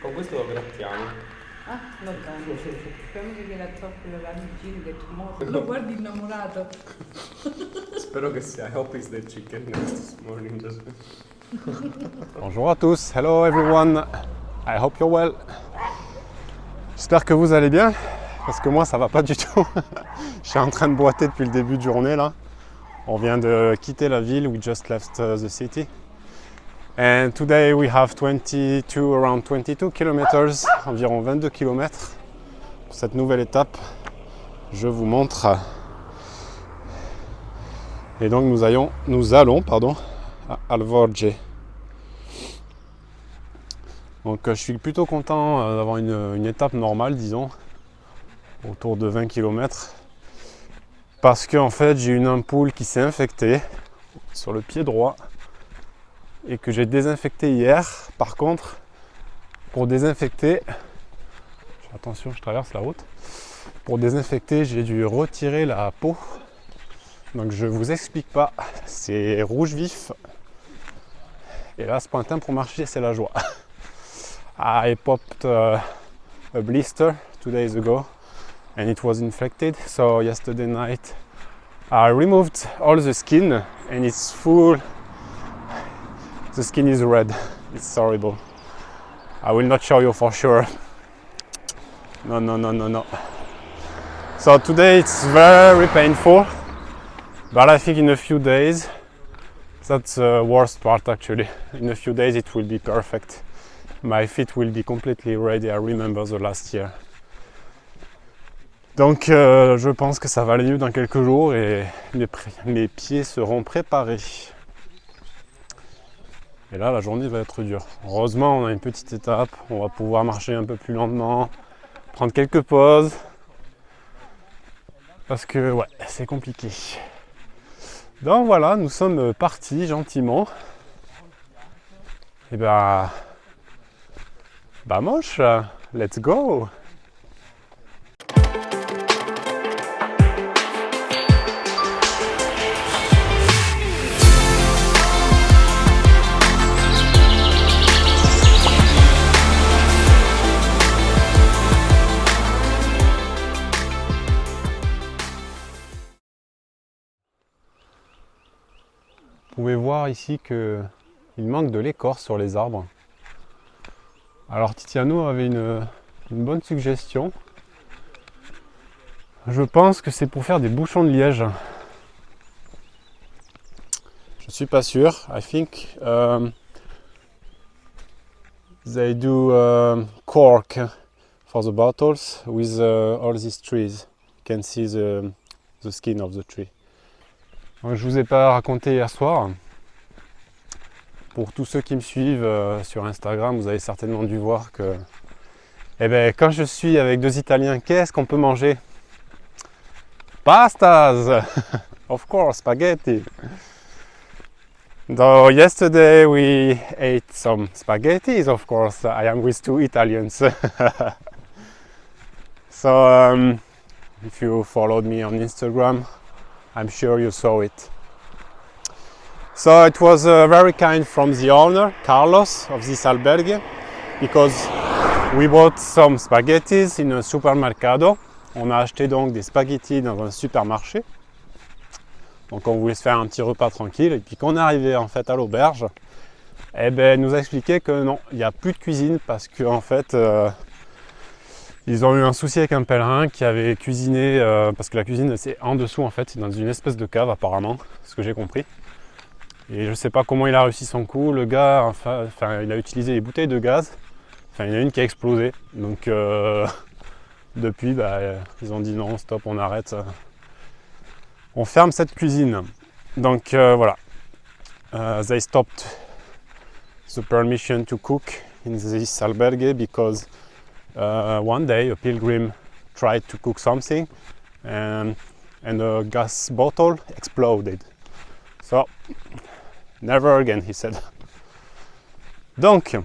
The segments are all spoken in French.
Con questo lo grattiamo. Ah, va bene. Speriamo che viene troppo la lamigina che tu muori. Lo guardi innamorato. Spero che sia. I hope it's the chicken this morning. Just... Bonjour à tous, hello everyone, I hope you're well. J'espère que vous allez bien, parce que moi ça va pas du tout. Je suis en train de boiter depuis le début de journée là. On vient de quitter la ville, we just left the city. And today we have around 22 kilometers, environ 22 km. Pour cette nouvelle étape, je vous montre. Et donc nous allons à Alforge. Donc je suis plutôt content d'avoir une étape normale, disons, autour de 20 km. Parce qu'en fait j'ai une ampoule qui s'est infectée sur le pied droit et que j'ai désinfecté hier. Par contre, pour désinfecter, attention je traverse la route, pour désinfecter j'ai dû retirer la peau. Donc je vous explique pas, c'est rouge vif. Et là ce matin pour marcher c'est la joie. I popped a blister 2 days ago and it was infected. So yesterday night I removed all the skin and it's full. The skin is red. It's horrible. I will not show you for sure. No. So today it's very painful. But I think in a few days, that's the worst part actually. In a few days it will be perfect. My feet will be completely ready. I remember the last year. Donc je pense que ça va aller mieux dans quelques jours et mes pieds seront préparés. Et là la journée va être dure. Heureusement on a une petite étape, on va pouvoir marcher un peu plus lentement, prendre quelques pauses. Parce que ouais, c'est compliqué. Donc voilà, nous sommes partis gentiment. Et vamos, let's go! Vous pouvez voir ici qu'il manque de l'écorce sur les arbres. Alors Tiziano avait une bonne suggestion. Je pense que c'est pour faire des bouchons de liège. Je suis pas sûr. I think they do cork for the bottles with all these trees. You can see the skin of the tree. Donc, je vous ai pas raconté hier soir. Pour tous ceux qui me suivent sur Instagram, vous avez certainement dû voir que quand je suis avec deux Italiens, qu'est-ce qu'on peut manger? Pastas! Of course, spaghetti! So yesterday we ate some spaghettis, of course. I am with two Italians. So if you followed me on Instagram, I'm sure you saw it. So it was very kind from the owner, Carlos, of this albergue, because we bought some spaghettis in a supermercado. On a acheté donc des spaghettis dans un supermarché. Donc on voulait se faire un petit repas tranquille. Et puis quand on est arrivé en fait à l'auberge, il nous a expliqué que non, il n'y a plus de cuisine parce que en fait ils ont eu un souci avec un pèlerin qui avait cuisiné, parce que la cuisine c'est en dessous en fait, c'est dans une espèce de cave apparemment, ce que j'ai compris. Et je sais pas comment il a réussi son coup, le gars, enfin il a utilisé des bouteilles de gaz, enfin il y en a une qui a explosé, donc depuis ils ont dit non, stop, on arrête, on ferme cette cuisine. Donc voilà, they stopped the permission to cook in this albergue because one day a pilgrim tried to cook something and a gas bottle exploded. So never again, he said. Donc,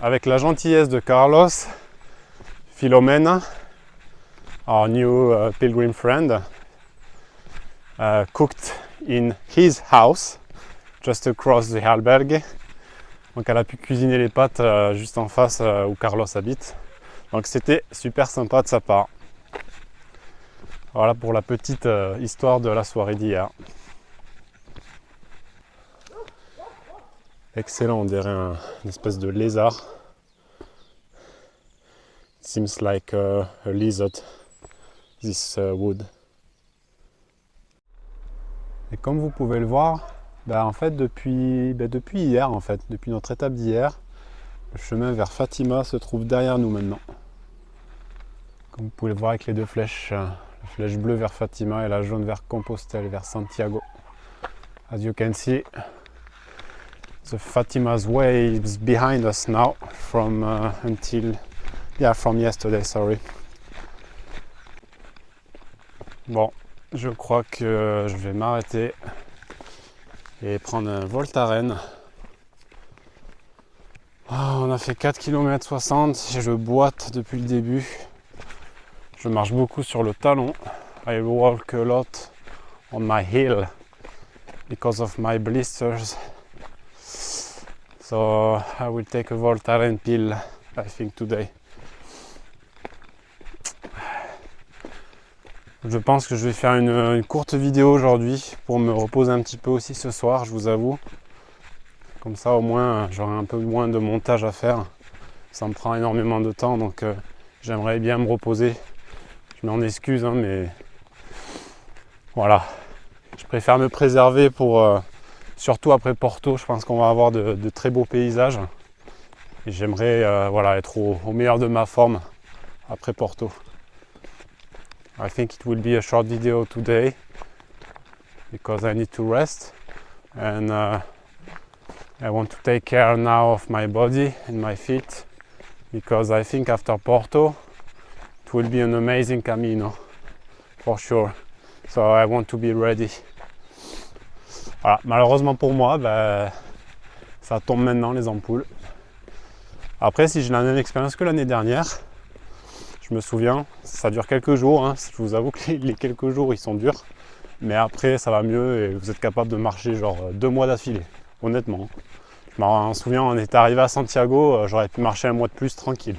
avec la gentillesse de Carlos, Filomena, our new pilgrim friend, cooked in his house, just across the albergue. Donc elle a pu cuisiner les pâtes juste en face où Carlos habite. Donc c'était super sympa de sa part. Voilà pour la petite histoire de la soirée d'hier. Excellent, on dirait une espèce de lézard. It seems like a lizard, this wood. Et comme vous pouvez le voir, en fait depuis hier, depuis notre étape d'hier, le chemin vers Fatima se trouve derrière nous maintenant. Comme vous pouvez le voir avec les deux flèches, la flèche bleue vers Fatima et la jaune vers Compostelle, vers Santiago. As you can see, the Fatima's way is behind us now from yesterday, sorry. Bon, je crois que je vais m'arrêter et prendre un Voltaren. On a fait 4 km 60, je boite depuis le début. Je marche beaucoup sur le talon. I walk a lot on my heel because of my blisters. So I will take a Voltaren pill, I think, today. Je pense que je vais faire une courte vidéo aujourd'hui pour me reposer un petit peu aussi ce soir, je vous avoue. Comme ça au moins j'aurai un peu moins de montage à faire. Ça me prend énormément de temps, donc j'aimerais bien me reposer. Je m'en excuse, mais voilà. Je préfère me préserver pour, surtout après Porto, je pense qu'on va avoir de très beaux paysages. Et j'aimerais être au meilleur de ma forme après Porto. I think it will be a short video today because I need to rest and I want to take care now of my body and my feet because I think after Porto it will be an amazing Camino for sure. So I want to be ready. Voilà, malheureusement pour moi, ça tombe maintenant les ampoules. Après, si j'ai la même expérience que l'année dernière, je me souviens, ça dure quelques jours, je vous avoue que les quelques jours ils sont durs, mais après ça va mieux et vous êtes capable de marcher genre 2 mois d'affilée, honnêtement. Je m'en souviens, on est arrivé à Santiago, j'aurais pu marcher un mois de plus tranquille.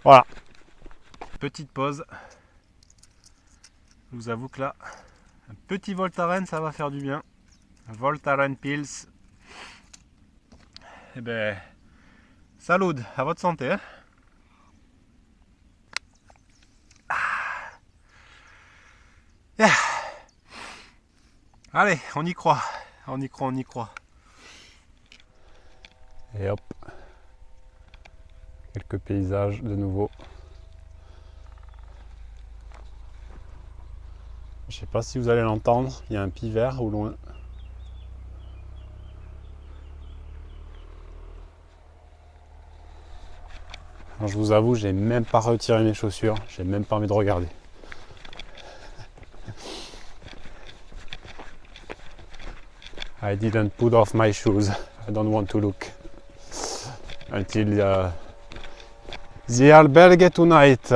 Voilà. Petite pause. Je vous avoue que là, un petit Voltaren ça va faire du bien. Voltaren Pills. Eh ben, salut, à votre santé. Yeah. Allez, on y croit, on y croit, on y croit. Et hop, quelques paysages de nouveau. Je sais pas si vous allez l'entendre, il y a un pivert au loin. Alors, je vous avoue, j'ai même pas retiré mes chaussures, j'ai même pas envie de regarder. I didn't put off my shoes. I don't want to look until the albergue tonight.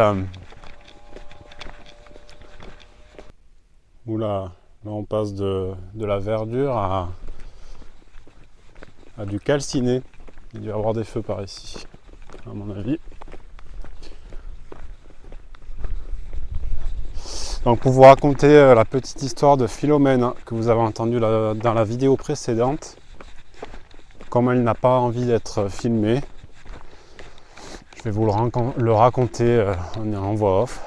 Oula, là on passe de la verdure à du calciné. Il doit y avoir des feux par ici, à mon avis. Donc pour vous raconter la petite histoire de Philomène que vous avez entendue dans la vidéo précédente, comme elle n'a pas envie d'être filmée, je vais vous le raconter en voix off.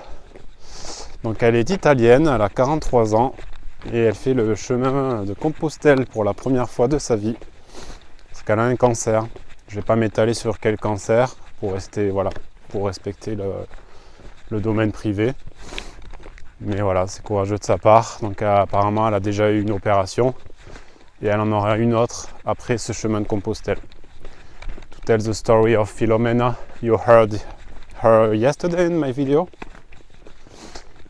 Donc elle est italienne, elle a 43 ans et elle fait le chemin de Compostelle pour la première fois de sa vie. Parce qu'elle a un cancer. Je ne vais pas m'étaler sur quel cancer pour respecter le domaine privé. Mais voilà, c'est courageux de sa part. Donc apparemment, elle a déjà eu une opération et elle en aura une autre après ce chemin de Compostelle. To tell the story of Filomena, you heard her yesterday in my video.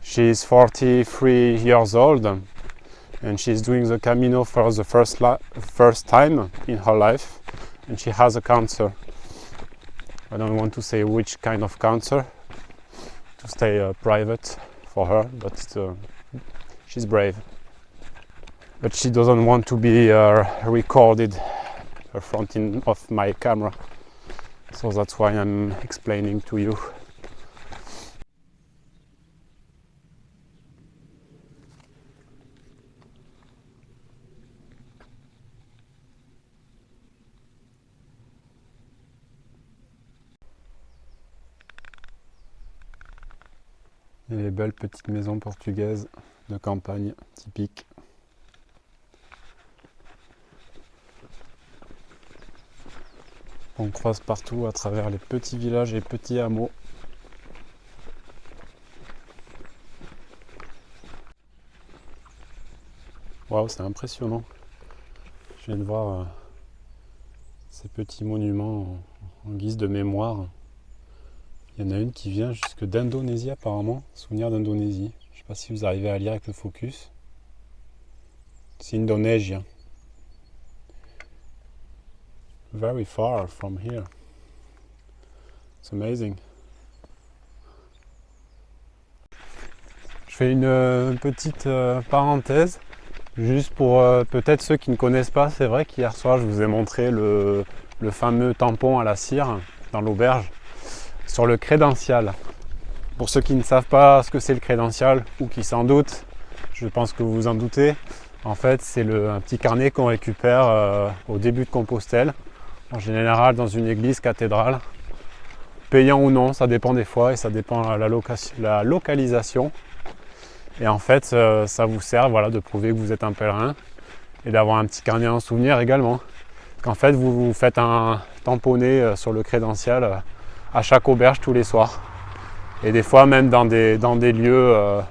She is 43 years old and she's doing the Camino for the first time in her life, and she has a cancer. I don't want to say which kind of cancer to stay private for her, but she's brave. But she doesn't want to be recorded front of my camera. So that's why I'm explaining to you. Et les belles petites maisons portugaises de campagne typiques. On croise partout à travers les petits villages et petits hameaux. Waouh, c'est impressionnant. Je viens de voir ces petits monuments en guise de mémoire. Il y en a une qui vient jusque d'Indonésie apparemment, souvenir d'Indonésie. Je ne sais pas si vous arrivez à lire avec le focus. C'est indonésien. Very far from here. It's amazing. Je fais une petite parenthèse, juste pour peut-être ceux qui ne connaissent pas. C'est vrai qu'hier soir je vous ai montré le fameux tampon à la cire dans l'auberge sur le crédential. Pour ceux qui ne savent pas ce que c'est le crédential ou qui s'en doutent, je pense que vous vous en doutez. En fait, c'est un petit carnet qu'on récupère au début de Compostelle, en général dans une église cathédrale, payant ou non, ça dépend des fois et ça dépend de la localisation. Et en fait, ça vous sert de prouver que vous êtes un pèlerin et d'avoir un petit carnet en souvenir également. Qu'en fait, vous faites un tamponné sur le crédential à chaque auberge tous les soirs. Et des fois même dans des lieux,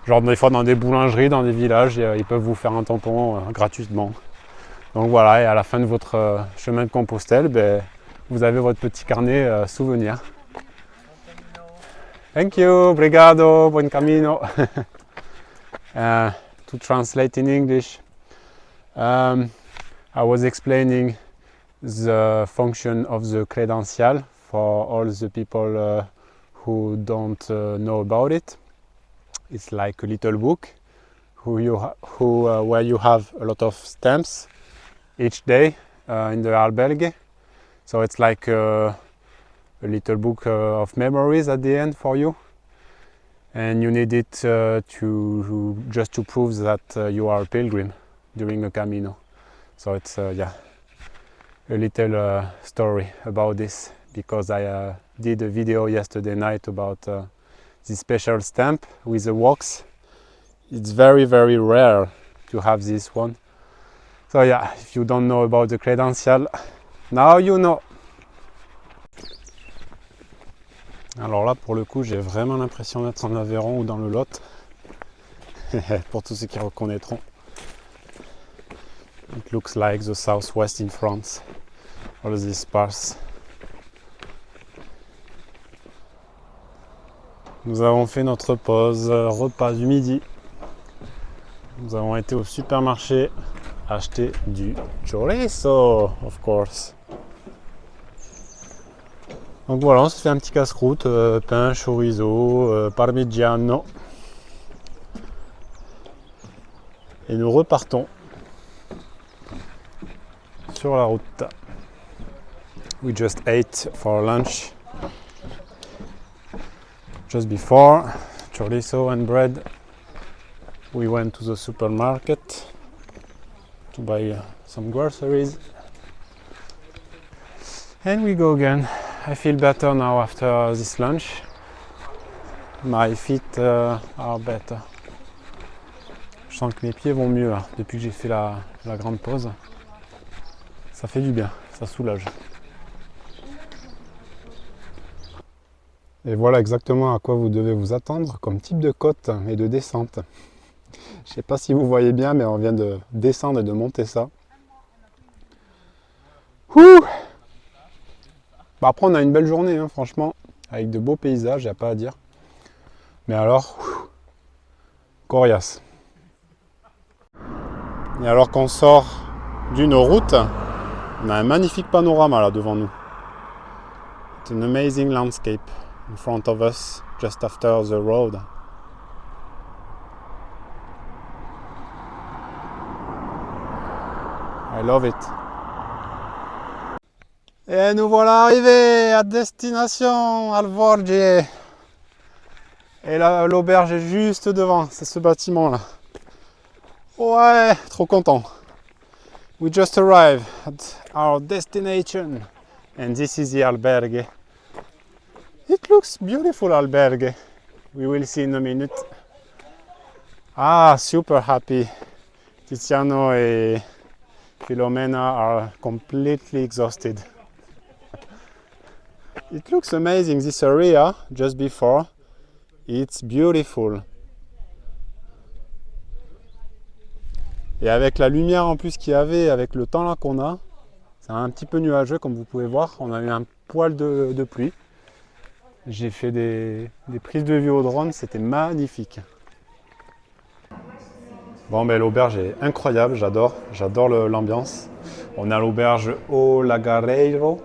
genre des fois dans des boulangeries, dans des villages, ils peuvent vous faire un tampon gratuitement. Donc voilà, et à la fin de votre chemin de Compostelle, vous avez votre petit carnet souvenir. Thank you, obrigado, buen camino. To translate in English, I was explaining the function of the credencial for all the people who don't know about it. It's like a little book where you have a lot of stamps each day in the albergue. So it's like a little book of memories at the end for you. And you need it just to prove that you are a pilgrim during a Camino. So it's a little story about this, because I did a video yesterday night about this special stamp with the wax. It's very, very rare to have this one. So yeah, if you don't know about the credencial, now you know. Alors là, pour le coup, j'ai vraiment l'impression d'être en Aveyron ou dans le Lot. Pour tous ceux qui reconnaîtront. It looks like the southwest in France. All these parts. Nous avons fait notre pause repas du midi. Nous avons été au supermarché acheter du chorizo, of course. Donc voilà, on se fait un petit casse-croûte, pain, chorizo, parmigiano. Et nous repartons sur la route. We just ate for lunch. Just before, chorizo and bread. We went to the supermarket to buy some groceries. And we go again. I feel better now after this lunch. My feet are better. Je sens que mes pieds vont mieux là, depuis que j'ai fait la grande pause. Ça fait du bien, ça soulage. Et voilà exactement à quoi vous devez vous attendre comme type de côte et de descente. Je ne sais pas si vous voyez bien, mais on vient de descendre et de monter ça. Ouh! Bah après on a une belle journée, hein, franchement, avec de beaux paysages, il n'y a pas à dire. Mais alors, coriace. Et alors qu'on sort d'une route, on a un magnifique panorama là devant nous. It's an amazing landscape in front of us, just after the road. I love it. Et nous voilà arrivés à destination, Alborge. Et là, l'auberge est juste devant, c'est ce bâtiment là. Ouais, trop content. We just arrived at our destination. And this is the albergue. It looks beautiful albergue. We will see in a minute. Ah, super happy. Tiziano et Filomena are completely exhausted. It looks amazing, this area, just before. It's beautiful. Et avec la lumière en plus qu'il y avait, avec le temps là qu'on a, c'est un petit peu nuageux comme vous pouvez voir. On a eu un poil de pluie. J'ai fait des prises de vue au drone, c'était magnifique. Bon, ben l'auberge est incroyable, j'adore l'ambiance. On a l'auberge au Lagareiro.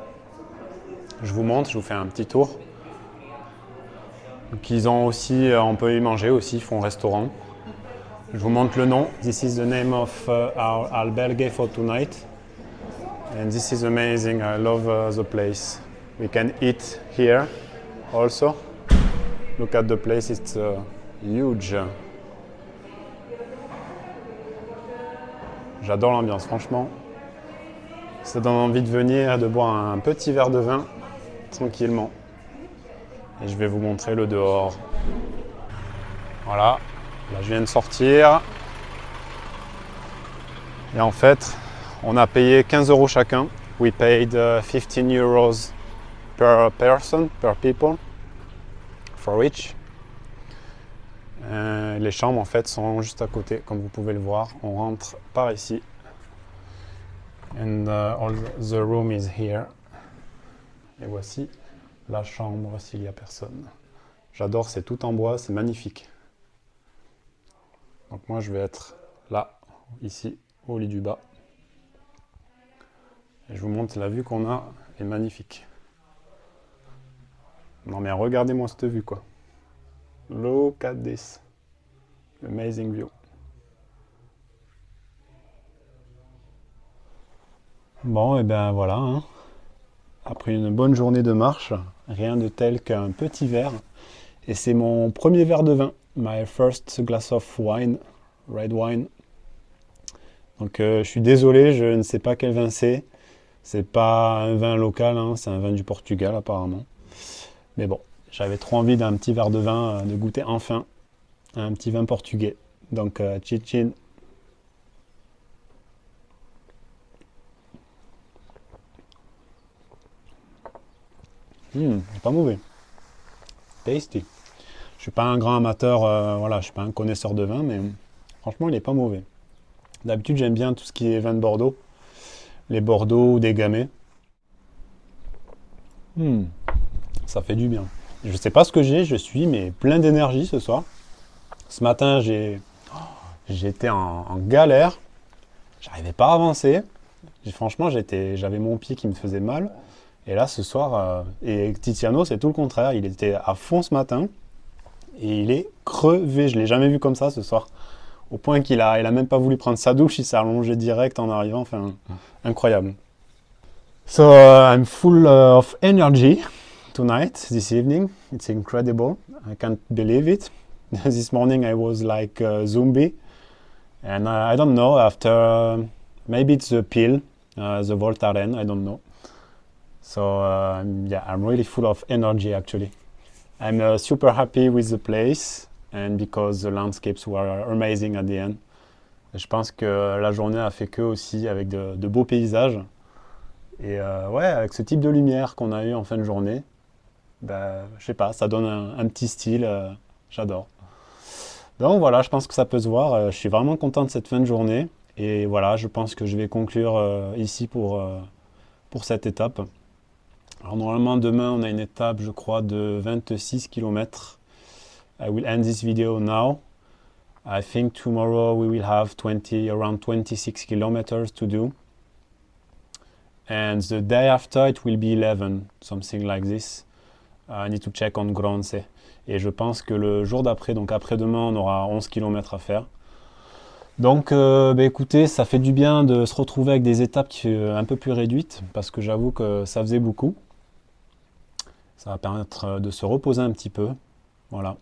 Je vous montre, je vous fais un petit tour. Donc ils ont aussi, on peut y manger aussi, ils font restaurant. Je vous montre le nom. This is the name of our albergue for tonight. And this is amazing, I love the place. We can eat here also. Look at the place, it's huge. J'adore l'ambiance, franchement. Ça donne envie de venir et de boire un petit verre de vin tranquillement. Et je vais vous montrer le dehors. Voilà, là je viens de sortir. Et en fait, on a payé 15 € chacun. We paid 15 euros per person, per people, for each. Les chambres en fait sont juste à côté, comme vous pouvez le voir. On rentre par ici. And all the room is here. Et voici la chambre s'il n'y a personne. J'adore, c'est tout en bois, c'est magnifique. Donc moi je vais être là, ici, au lit du bas. Et je vous montre la vue qu'on a, est magnifique. Non mais regardez-moi cette vue quoi. Look at this. Amazing view. Bon et ben voilà. Hein. Après une bonne journée de marche, rien de tel qu'un petit verre. Et c'est mon premier verre de vin. My first glass of wine, red wine. Donc je suis désolé, je ne sais pas quel vin c'est. C'est pas un vin local, hein, c'est un vin du Portugal apparemment. Mais bon, j'avais trop envie d'un petit verre de vin, de goûter enfin un petit vin portugais. Donc chin. Pas mauvais. Tasty. Je suis pas un grand amateur, voilà, je suis pas un connaisseur de vin, mais franchement, il est pas mauvais. D'habitude, j'aime bien tout ce qui est vin de Bordeaux, les Bordeaux ou des Gamay. Ça fait du bien. Je sais pas ce que j'ai, je suis mais plein d'énergie ce soir. Ce matin, j'étais en galère, j'arrivais pas à avancer. Franchement, j'avais mon pied qui me faisait mal. Et là, ce soir, et Tiziano, c'est tout le contraire. Il était à fond ce matin et il est crevé. Je l'ai jamais vu comme ça ce soir. Au point qu'il a même pas voulu prendre sa douche, il s'est allongé direct en arrivant. Enfin, incroyable. So I'm full of energy tonight, this evening. It's incredible. I can't believe it. This morning I was like a zombie. And I don't know, after maybe it's the pill, the Voltaren, I don't know. So yeah, I'm really full of energy actually. I'm super happy with the place and because the landscapes were amazing at the end. Et je pense que la journée a fait que aussi avec de beaux paysages. Et ouais, avec ce type de lumière qu'on a eu en fin de journée, bah, je sais pas, ça donne un petit style, j'adore. Donc voilà, je pense que ça peut se voir. Je suis vraiment content de cette fin de journée. Et voilà, je pense que je vais conclure ici pour cette étape. Alors normalement demain on a une étape je crois de 26 km. I will end this video now. I think tomorrow we will have around 26 kilometers to do. And the day after it will be 11, something like this. I need to check on Gronce. Et je pense que le jour d'après, donc après-demain, on aura 11 km à faire. Donc, écoutez, ça fait du bien de se retrouver avec des étapes un peu plus réduites, parce que j'avoue que ça faisait beaucoup. Ça va permettre de se reposer un petit peu. Voilà.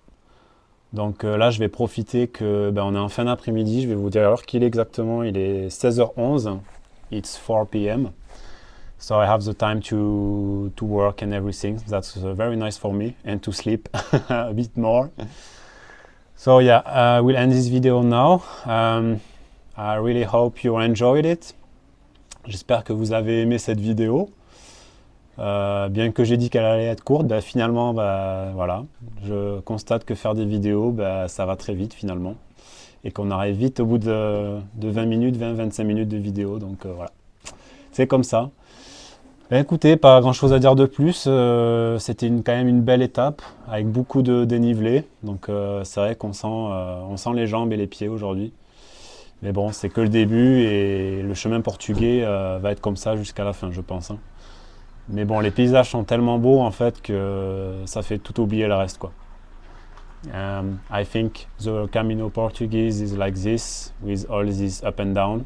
Donc là, je vais profiter que on est en fin d'après-midi. Je vais vous dire l'heure qu'il est exactement. Il est 16h11. It's 4 p.m. So I have the time to work and everything. That's very nice for me, and to sleep a bit more. So yeah, I will end this video now. I really hope you enjoyed it. J'espère que vous avez aimé cette vidéo. Bien que j'ai dit qu'elle allait être courte, finalement, voilà, je constate que faire des vidéos, ça va très vite finalement. Et qu'on arrive vite au bout de 20 minutes, 20-25 minutes de vidéo. Donc voilà, c'est comme ça. Écoutez, pas grand chose à dire de plus. C'était quand même une belle étape avec beaucoup de dénivelé. Donc c'est vrai qu'on sent, on sent les jambes et les pieds aujourd'hui. Mais bon, c'est que le début et le chemin portugais va être comme ça jusqu'à la fin, je pense. Hein. Mais bon, les paysages sont tellement beaux en fait que ça fait tout oublier le reste, quoi. I think the Camino Portuguese is like this, with all this up and down.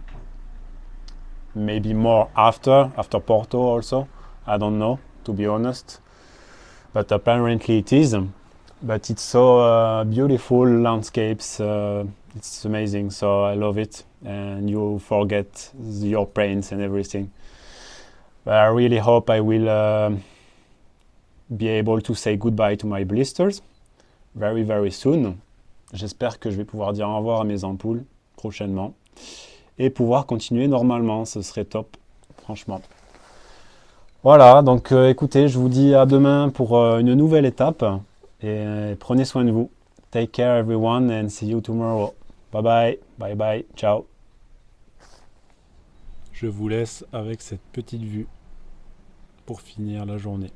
Maybe more after Porto also. I don't know, to be honest. But apparently it is. But it's so beautiful landscapes. It's amazing, so I love it. And you forget your pains and everything. But I really hope I will be able to say goodbye to my blisters very, very soon. J'espère que je vais pouvoir dire au revoir à mes ampoules prochainement et pouvoir continuer normalement. Ce serait top, franchement. Voilà, donc écoutez, je vous dis à demain pour une nouvelle étape et prenez soin de vous. Take care everyone and see you tomorrow. Bye bye, bye bye, ciao. Je vous laisse avec cette petite vue pour finir la journée.